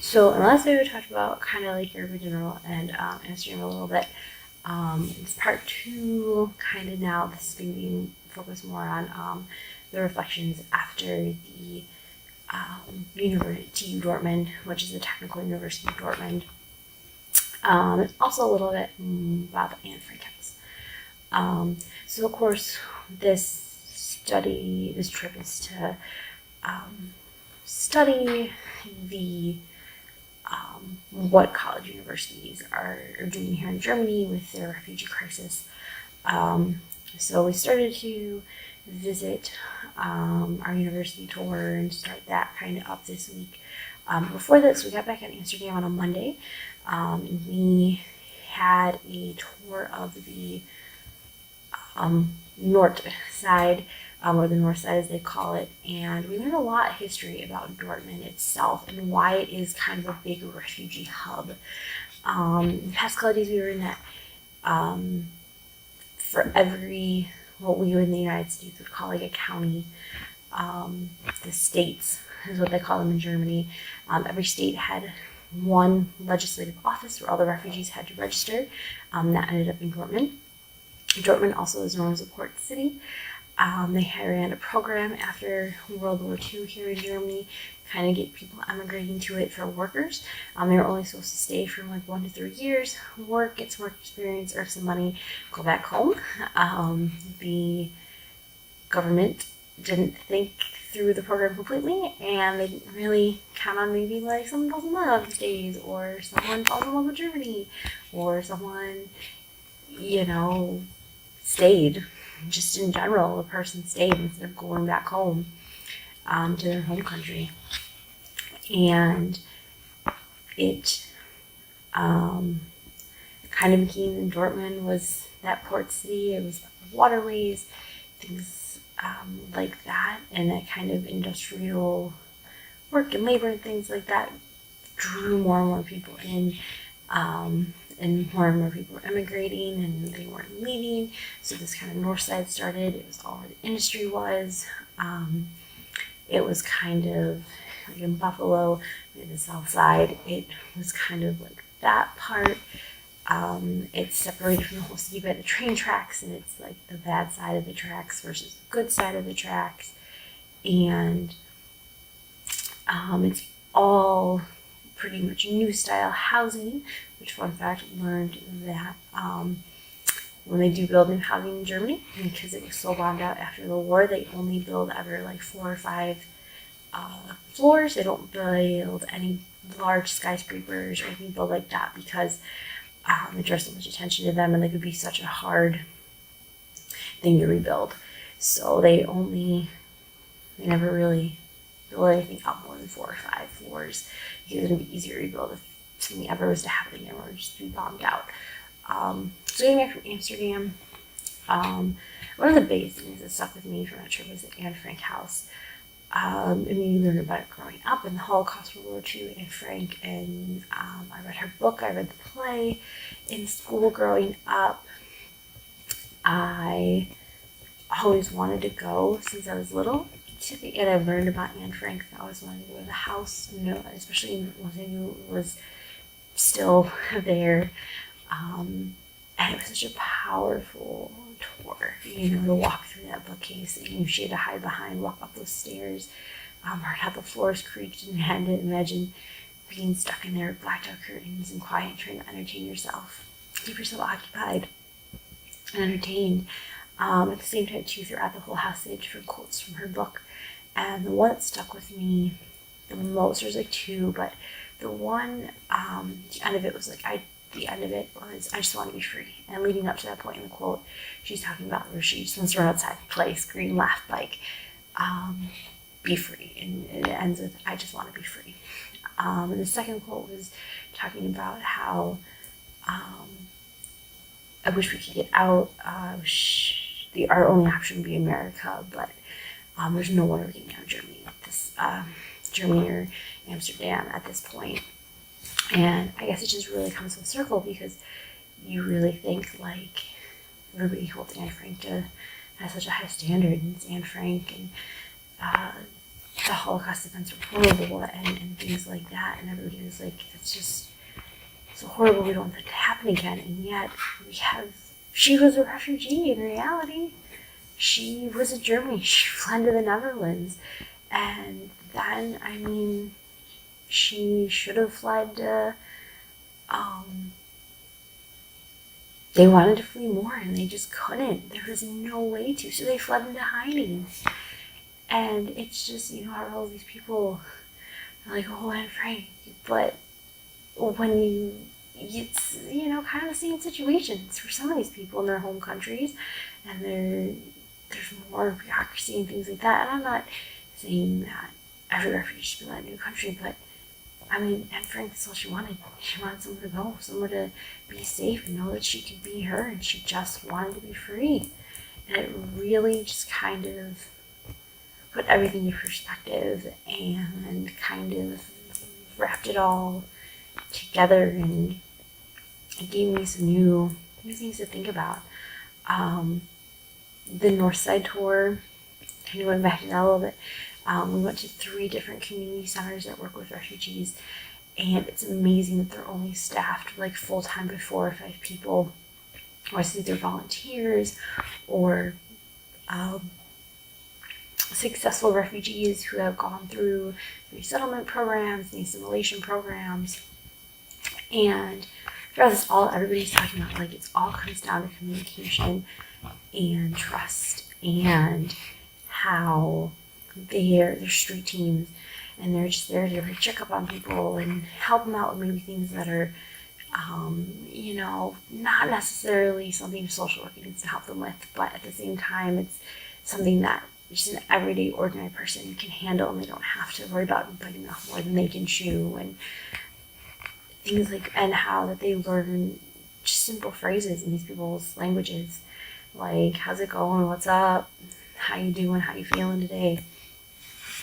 So in the last video, we talked about kind of like Europe in general and Amsterdam a little bit. It's part two, kind of now. This is going to be focused more on the reflections after the TU Dortmund, which is the Technical University of Dortmund. It's also a little bit about the Anne Frank House. So of course, this trip is to study the what college universities are doing here in Germany with their refugee crisis. So we started to visit our university tour and start that kind of up this week. Before this, we got back in Amsterdam on a Monday. We had a tour of the north side, or the north side as they call it, and we learned a lot of history about Dortmund itself and why it is kind of a big refugee hub. The past couple of days we were in that for every, what we in the United States would call like a county, the states is what they call them in Germany. Every state had one legislative office where all the refugees had to register. That ended up in Dortmund. Dortmund also is known as a port city. They ran a program after World War II here in Germany, kind of get people emigrating to it for workers. They were only supposed to stay for like 1 to 3 years, work, get some work experience, earn some money, go back home. The government didn't think through the program completely, and they didn't really count on maybe like someone falls in love these days, or someone falls in love with Germany, or someone, stayed. Just in general, a person stayed instead of going back home to their home country. And it kind of became, in Dortmund was that port city. It was waterways, things like that, and that kind of industrial work and labor and things like that drew more and more people in. And more people were emigrating and they weren't leaving. So this kind of north side started. It was all where the industry was. It was kind of like in Buffalo, the south side. It was kind of like that part. It's separated from the whole city by the train tracks, and it's like the bad side of the tracks versus the good side of the tracks. And it's all pretty much new style housing, which, fun fact, learned that when they do build new housing in Germany, because it was so bombed out after the war, they only build ever like 4 or 5 floors. They don't build any large skyscrapers or anything built like that, because it draws so much attention to them, and they could be such a hard thing to rebuild. So they never really build anything up more than 4 or 5 floors, because it would be easier to rebuild if something ever was to happen again or just be bombed out. So getting back from Amsterdam, one of the biggest things that stuck with me from that trip was the Anne Frank house. And we learned about it growing up in the Holocaust, World War II, Anne Frank, and I read her book, I read the play in school growing up. I always wanted to go since I was little, and I learned about Anne Frank. I always wanted to go to the house, especially once I knew it was still there. And it was such a powerful tour, to walk through that bookcase that you knew she had to hide behind, walk up those stairs, heard how the floors creaked, and had to imagine being stuck in there with blacked out curtains and quiet, trying to entertain yourself, keep yourself occupied and entertained. At the same time, too, throughout the whole house, they had different quotes from her book. And the one that stuck with me the most, there's like 2, but the one, the end of it was I just want to be free. And leading up to that point in the quote, she's talking about where she just wants to run outside, play, scream, laugh, bike, be free. And it ends with, I just want to be free. And the second quote was talking about how I wish we could get out. Our only option would be America, but there's no way we're getting out of Germany Germany or Amsterdam at this point. And I guess it just really comes full circle, because you really think like everybody holds Anne Frank to has such a high standard, and it's Anne Frank, and the Holocaust events were horrible and things like that, and everybody was like, it's just so horrible, we don't want that to happen again. And yet she was a refugee in reality. She was in Germany, she fled to the Netherlands, and then, I mean, she should have fled to, they wanted to flee more and they just couldn't. There was no way to, so they fled into hiding. And it's just, all these people are like, oh, Anne Frank, but when it's, kind of the same situations for some of these people in their home countries, and there's more bureaucracy and things like that. And I'm not saying that every refugee should be let in a new country, but I mean, Anne Frank, that's all she wanted. She wanted somewhere to go, somewhere to be safe and know that she could be her, and she just wanted to be free. And it really just kind of put everything in perspective and kind of wrapped it all together, and it gave me some new things to think about. The North Side tour, kind of went back to that a little bit. We went to 3 different community centers that work with refugees, and it's amazing that they're only staffed like full-time by 4 or 5 people, or it's either volunteers or successful refugees who have gone through resettlement programs and assimilation programs. And throughout this all, everybody's talking about, like, it all comes down to communication and trust, and how they're street teams, and they're just there to check up on people and help them out with maybe things that are, not necessarily something social work needs to help them with, but at the same time, it's something that just an everyday, ordinary person can handle, and they don't have to worry about biting off more than they can chew, and things like, and how that they learn just simple phrases in these people's languages, like, how's it going, what's up, how you doing, how you feeling today,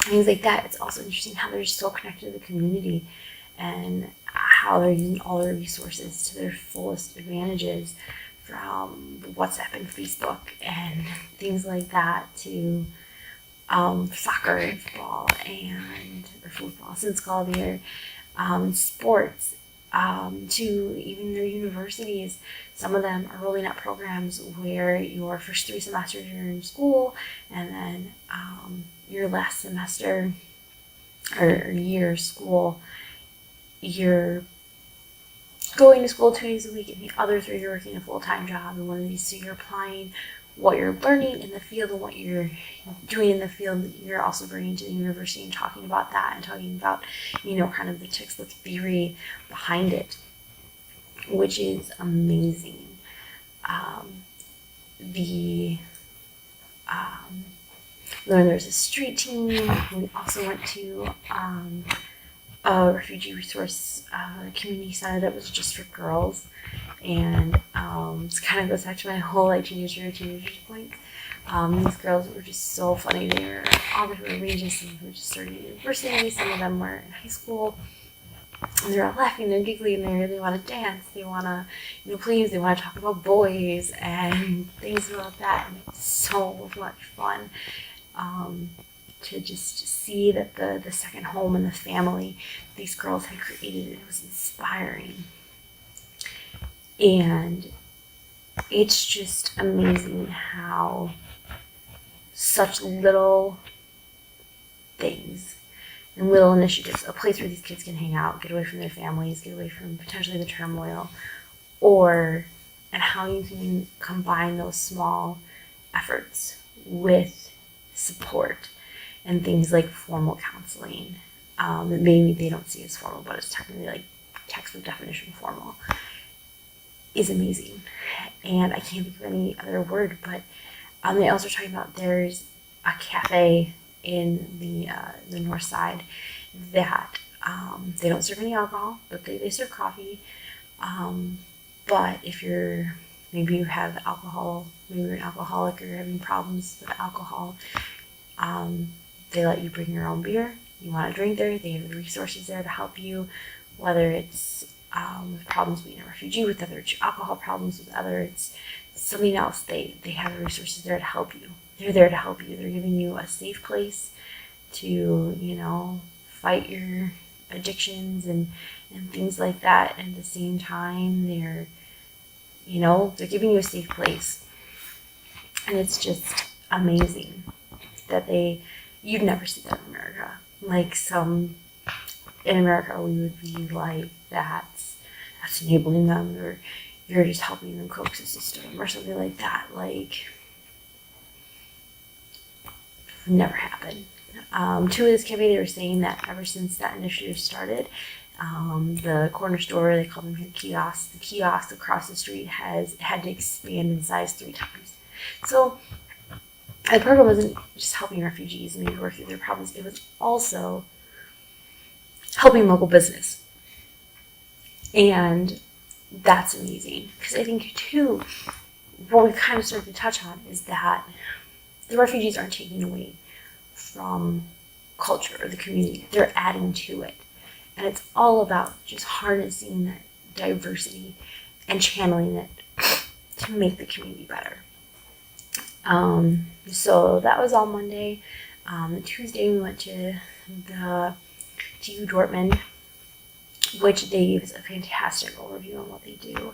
things like that. It's also interesting how they're so connected to the community, and how they're using all their resources to their fullest advantages, from WhatsApp and Facebook and things like that, to soccer and football, or football since it's called here, sports, to even their universities. Some of them are rolling out programs where your first 3 semesters you're in school, and then your last semester or year of school, you're going to school 2 days a week, and the other 3 you're working a full-time job. And one of these, so you're applying what you're learning in the field and what you're doing in the field, you're also bringing to the university and talking about that, and talking about, kind of the textbook theory behind it, which is amazing. Then there's a street team. We also went to a refugee resource community center that was just for girls, and it kind of goes back to my whole teenager point. These girls were just so funny. They were all different ranges. Some were just starting university, some of them were in high school, and they're all laughing, they're giggling, they really want to dance, they want to please, they want to talk about boys and things about that, and it's so much fun. To just see that the second home and the family these girls had created, it was inspiring. And it's just amazing how such little things and little initiatives, a place where these kids can hang out, get away from their families, get away from potentially the turmoil, and how you can combine those small efforts with support and things like formal counseling, that maybe they don't see as formal, but it's technically like textbook definition formal, is amazing. And I can't think of any other word, but they also talking about, there's a cafe in the north side that they don't serve any alcohol, but they serve coffee. But if maybe you have alcohol, maybe you're an alcoholic or you're having problems with alcohol, they let you bring your own beer. You want to drink there, they have the resources there to help you, whether it's with problems being a refugee, with other alcohol problems, with other it's something else. They have the resources there to help you. They're there to help you. They're giving you a safe place to fight your addictions and things like that. And at the same time, they're giving you a safe place. And it's just amazing that you'd never see that in America. Like in America, we would be like, that's enabling them, or you're just helping them coax the system, or something like that. Like, never happened. To this campaign, they were saying that ever since that initiative started, the corner store, they call them here kiosks, the kiosk across the street has had to expand in size 3 times. So the program wasn't just helping refugees maybe work through their problems, it was also helping local business. And that's amazing. Because I think, too, what we kind of started to touch on is that the refugees aren't taking away from culture or the community. They're adding to it. And it's all about just harnessing that diversity and channeling it to make the community better. So that was all Monday. Tuesday we went to TU Dortmund, which they gave us a fantastic overview on what they do.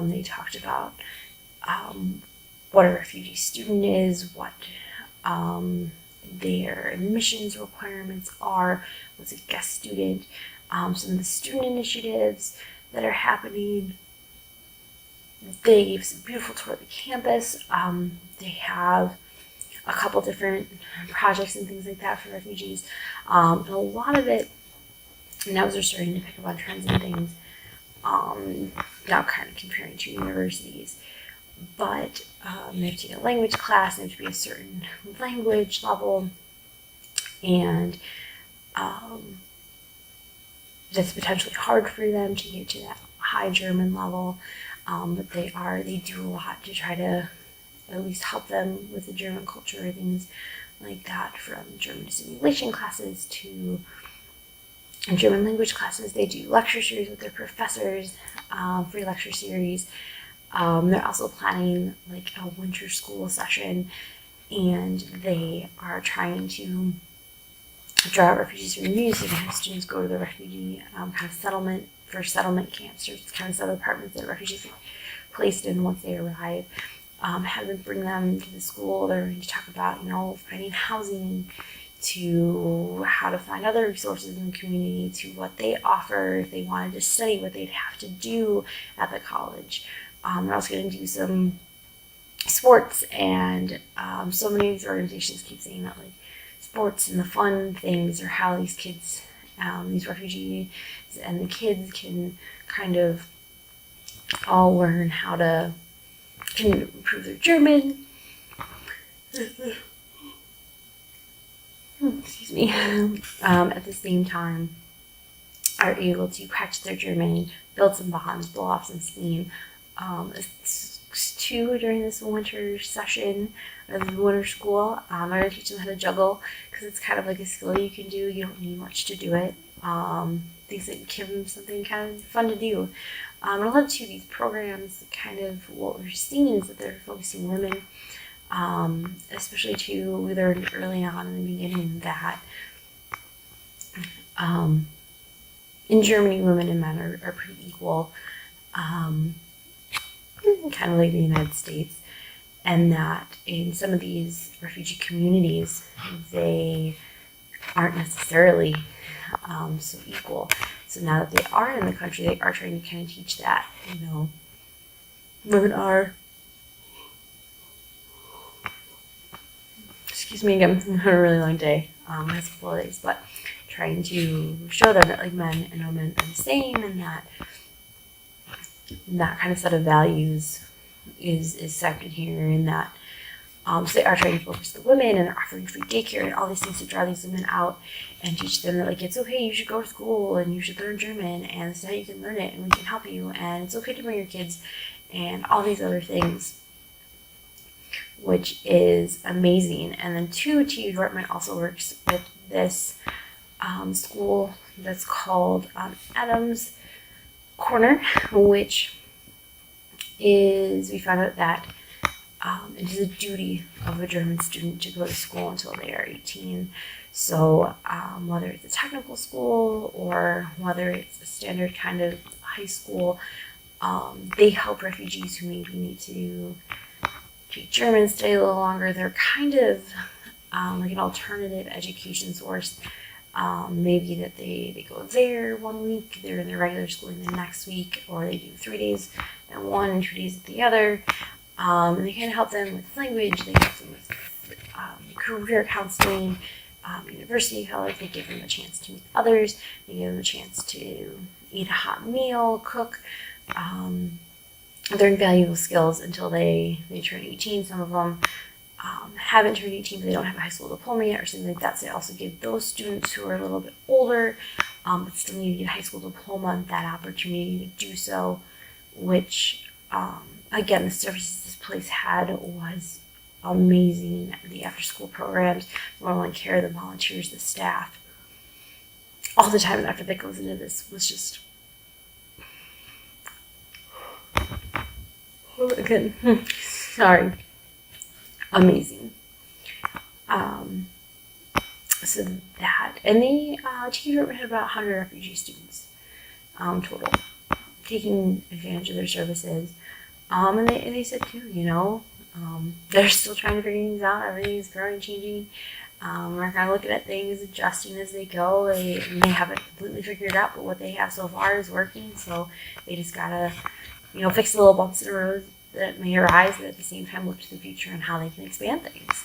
They talked about what a refugee student is, what their admissions requirements are, what's a guest student, some of the student initiatives that are happening. They gave us a beautiful tour of the campus. They have a couple different projects and things like that for refugees. And a lot of it, now they're starting to pick up on trends and things, now kind of comparing to universities. But they have to take a language class, they have to be a certain language level, and that's potentially hard for them to get to that high German level. But they do a lot to try to at least help them with the German culture, things like that, from German simulation classes to German language classes. They do lecture series with their professors, free lecture series. They're also planning like a winter school session, and they are trying to draw out refugees from the community, so they have students go to the refugee kind of settlement camps, or kind of settled apartments that refugees are placed in once they arrive. Have them bring them to the school. They're going to talk about finding housing, to how to find other resources in the community, to what they offer if they wanted to study, what they'd have to do at the college. They're also going to do some sports, and so many of these organizations keep saying that like sports and the fun things are how these kids, these refugees and the kids can kind of all learn how to can improve their German. Excuse me. At the same time, are able to practice their German, build some bonds, blow off some steam. Too, during this winter session of the winter school, I'm going to teach them how to juggle, because it's kind of like a skill you can do. You don't need much to do it. Things that give them something kind of fun to do. And a lot of these programs, kind of what we're seeing is that they're focusing women, especially too, we learned early on in the beginning that in Germany, women and men are pretty equal. Kind of like the United States, and that in some of these refugee communities, they aren't necessarily so equal. So now that they are in the country, they are trying to kind of teach that, women are, excuse me again, it's been a really long day, last couple of days, but trying to show them that like men and women are the same, and that kind of set of values is accepted here, and that so they are trying to focus the women, and they're offering free daycare and all these things to draw these women out and teach them that like it's okay, you should go to school and you should learn German, and this is how you can learn it, and we can help you, and it's okay to bring your kids, and all these other things, which is amazing. And then TU Dortmund also works with this school that's called Adams Corner, which is, we found out that it is a duty of a German student to go to school until they are 18. So whether it's a technical school or whether it's a standard kind of high school, they help refugees who maybe need to take German, stay a little longer. They're kind of like an alternative education source. Maybe that they go there 1 week, they're in their regular schooling the next week, or they do 3 days at one and 2 days at the other. And they kind of help them with language, they help them with career counseling, university college. They give them a chance to meet others, they give them a chance to eat a hot meal, cook, learn valuable skills until they turn 18. Some of them haven't turned 18, but they don't have a high school diploma yet or something like that. So they also give those students who are a little bit older, but still need to get a high school diploma, that opportunity to do so, which, again, the services this place had was amazing. The after school programs, the moral care, the volunteers, the staff, all the time and effort that goes into this was just, again, sorry, amazing. So that, and they TK Department had about 100 refugee students total taking advantage of their services. And they said too, they're still trying to figure things out. Everything's growing, changing. We're kind of looking at things, adjusting as they go. They haven't completely figured it out, but what they have so far is working. So they just gotta, fix the little bumps in the road that may arise, but at the same time look to the future and how they can expand things.